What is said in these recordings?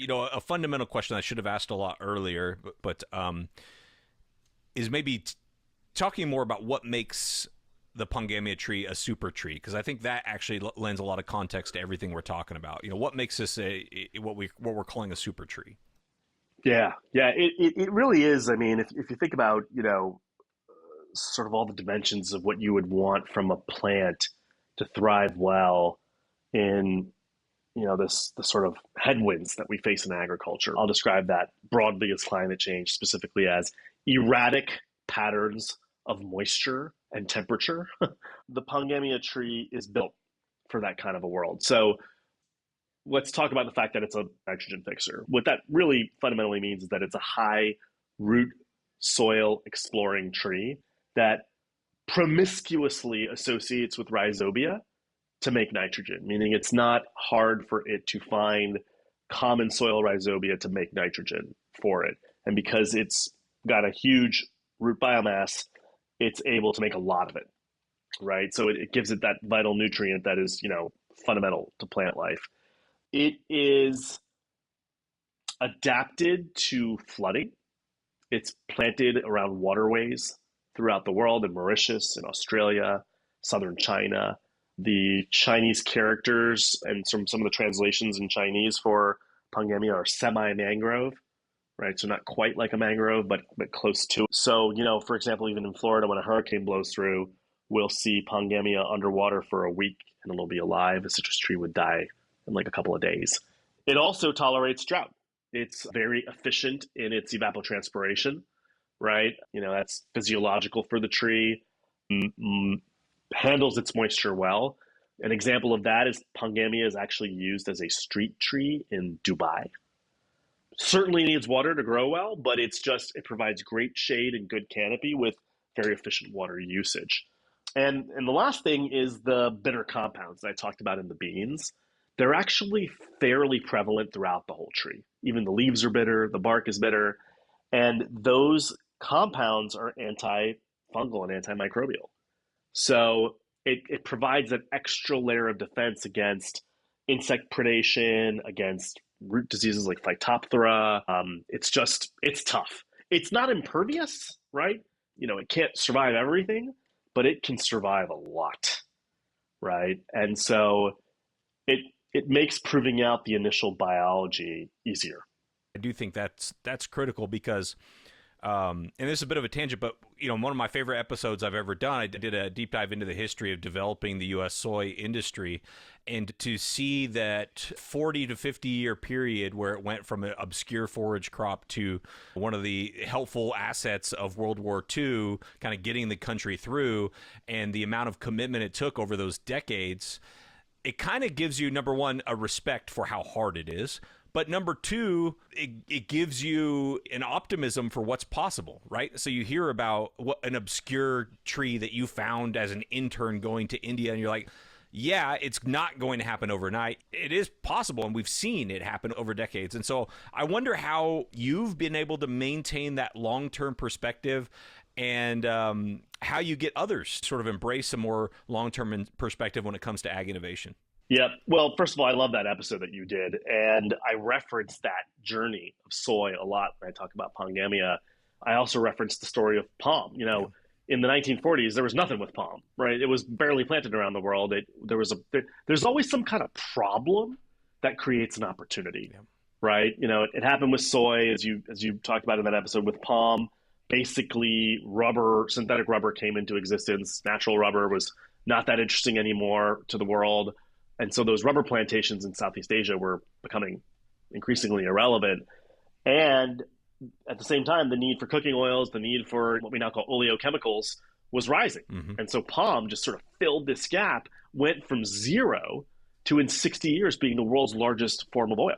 a fundamental question I should have asked a lot earlier, but is maybe talking more about what makes the Pongamia tree a super tree, because I think that actually lends a lot of context to everything we're talking about. What makes this what we're calling a super tree? Yeah, yeah, it really is. I mean, if you think about, sort of all the dimensions of what you would want from a plant to thrive well in, this the sort of headwinds that we face in agriculture. I'll describe that broadly as climate change, specifically as erratic patterns of moisture and temperature. The Pongamia tree is built for that kind of a world. So let's talk about the fact that it's a nitrogen fixer. What that really fundamentally means is that it's a high root soil exploring tree that promiscuously associates with rhizobia to make nitrogen, meaning it's not hard for it to find common soil rhizobia to make nitrogen for it. And because it's got a huge root biomass, it's able to make a lot of it, right? So it gives it that vital nutrient that is, fundamental to plant life. It is adapted to flooding. It's planted around waterways throughout the world, in Mauritius, in Australia, southern China. The Chinese characters and some of the translations in Chinese for Pongamia are semi-mangrove, right? So not quite like a mangrove, but close to. So, for example, even in Florida, when a hurricane blows through, we'll see Pongamia underwater for a week and it'll be alive. A citrus tree would die in like a couple of days. It also tolerates drought. It's very efficient in its evapotranspiration, right? That's physiological for the tree, handles its moisture well. An example of that is Pongamia is actually used as a street tree in Dubai. Certainly needs water to grow well, but it provides great shade and good canopy with very efficient water usage. And the last thing is the bitter compounds that I talked about in the beans. They're actually fairly prevalent throughout the whole tree. Even the leaves are bitter, the bark is bitter, and those compounds are antifungal and antimicrobial. So it provides an extra layer of defense against insect predation, against root diseases like Phytophthora. It's tough. It's not impervious, right? It can't survive everything, but it can survive a lot, right? And so it makes proving out the initial biology easier. I do think that's critical because, and this is a bit of a tangent, but one of my favorite episodes I've ever done, I did a deep dive into the history of developing the U.S. soy industry, and to see that 40 to 50 year period where it went from an obscure forage crop to one of the helpful assets of World War II, kind of getting the country through, and the amount of commitment it took over those decades. It kind of gives you, number one, a respect for how hard it is. But number two, it gives you an optimism for what's possible, right? So you hear about an obscure tree that you found as an intern going to India, and you're like, yeah, it's not going to happen overnight. It is possible, and we've seen it happen over decades. And so I wonder how you've been able to maintain that long-term perspective, and how you get others to sort of embrace a more long-term perspective when it comes to ag innovation. Yeah. Well, first of all, I love that episode that you did. And I referenced that journey of soy a lot when I talk about Pongamia. I also referenced the story of palm. In the 1940s, there was nothing with palm, right? It was barely planted around the world. There's always some kind of problem that creates an opportunity, right? It happened with soy, as you talked about in that episode. With palm, basically synthetic rubber came into existence. Natural rubber was not that interesting anymore to the world. And so those rubber plantations in Southeast Asia were becoming increasingly irrelevant. And at the same time, the need for cooking oils, the need for what we now call oleochemicals was rising. Mm-hmm. And so palm just sort of filled this gap, went from zero to in 60 years being the world's largest form of oil,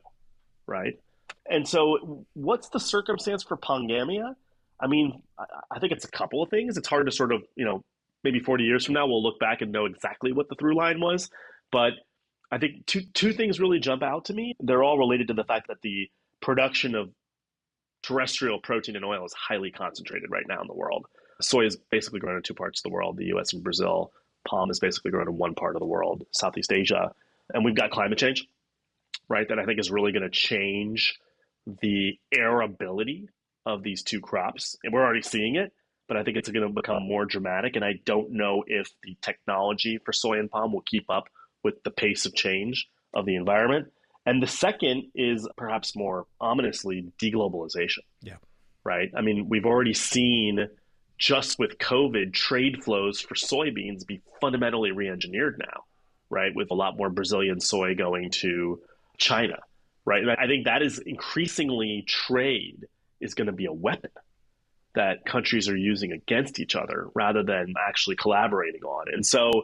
right? And so what's the circumstance for Pongamia? I mean, I think it's a couple of things. It's hard to sort of, maybe 40 years from now, we'll look back and know exactly what the through line was. But I think two things really jump out to me. They're all related to the fact that the production of terrestrial protein and oil is highly concentrated right now in the world. Soy is basically grown in two parts of the world, the US and Brazil. Palm is basically grown in one part of the world, Southeast Asia. And we've got climate change. right? That I think is really going to change the arability of these two crops. And we're already seeing it, but I think it's going to become more dramatic. And I don't know if the technology for soy and palm will keep up with the pace of change of the environment. And the second is perhaps more ominously deglobalization, Yeah. right? I mean, we've already seen just with COVID trade flows for soybeans be fundamentally re-engineered now, right? With a lot more Brazilian soy going to China, right? And I think that is increasingly trade is going to be a weapon that countries are using against each other rather than actually collaborating on. And so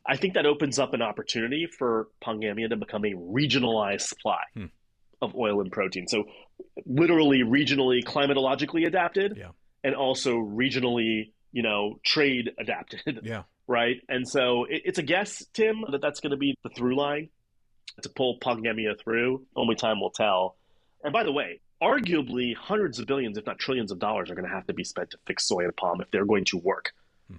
I think that opens up an opportunity for Pongamia to become a regionalized supply of oil and protein. So literally regionally climatologically adapted, Yeah. and also regionally, trade adapted. Yeah. Right. And so it's a guess, Tim, that that's going to be the through line to pull Pongamia through. Only time will tell. And by the way, arguably hundreds of billions, if not trillions of dollars are going to have to be spent to fix soy and palm if they're going to work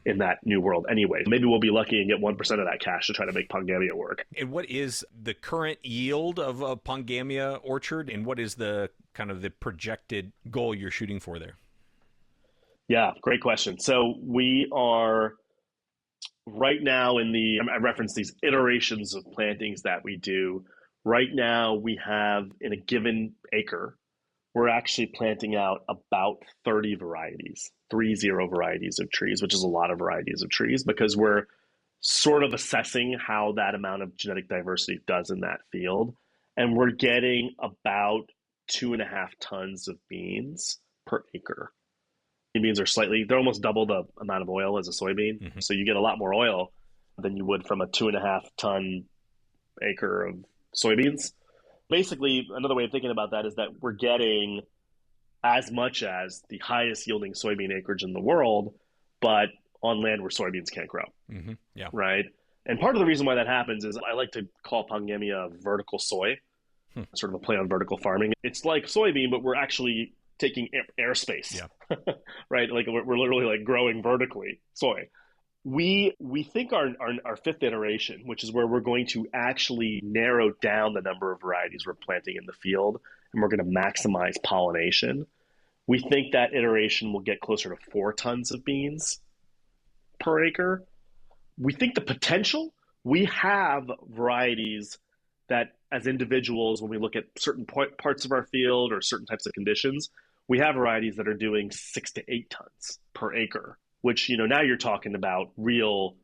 in that new world anyway. Maybe we'll be lucky and get 1% of that cash to try to make Pongamia work. And what is the current yield of a Pongamia orchard, and what is the kind of the projected goal you're shooting for there? Yeah, great question. So we are right now I referenced these iterations of plantings that we do. Right now we have in a given acre, we're actually planting out about 30 varieties, 30 varieties of trees, which is a lot of varieties of trees because we're sort of assessing how that amount of genetic diversity does in that field. And we're getting about 2.5 tons of beans per acre. Beans they're almost double the amount of oil as a soybean. Mm-hmm. So you get a lot more oil than you would from a 2.5 ton acre of soybeans. Basically, another way of thinking about that is that we're getting as much as the highest yielding soybean acreage in the world, but on land where soybeans can't grow. Mm-hmm. Yeah. Right. And part of the reason why that happens is I like to call Pongamia vertical soy, sort of a play on vertical farming. It's like soybean, but we're actually taking airspace. Yeah. Right. Like we're literally like growing vertically soy. We think our fifth iteration, which is where we're going to actually narrow down the number of varieties we're planting in the field, and we're going to maximize pollination. We think that iteration will get closer to 4 tons of beans per acre. We think the potential, we have varieties that as individuals, when we look at certain parts of our field or certain types of conditions, we have varieties that are doing 6 to 8 tons per acre, which, now you're talking about real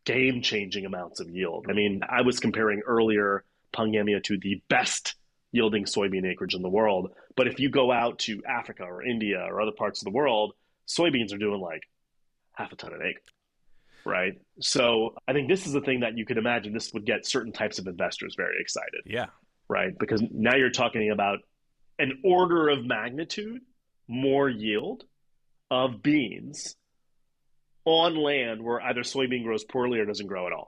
game-changing amounts of yield. I mean, I was comparing earlier Pongamia to the best yielding soybean acreage in the world. But if you go out to Africa or India or other parts of the world, soybeans are doing like 0.5 ton an acre, right? So I think this is the thing that you could imagine this would get certain types of investors very excited. Yeah. Right? Because now you're talking about an order of magnitude more yield of beans on land where either soybean grows poorly or doesn't grow at all.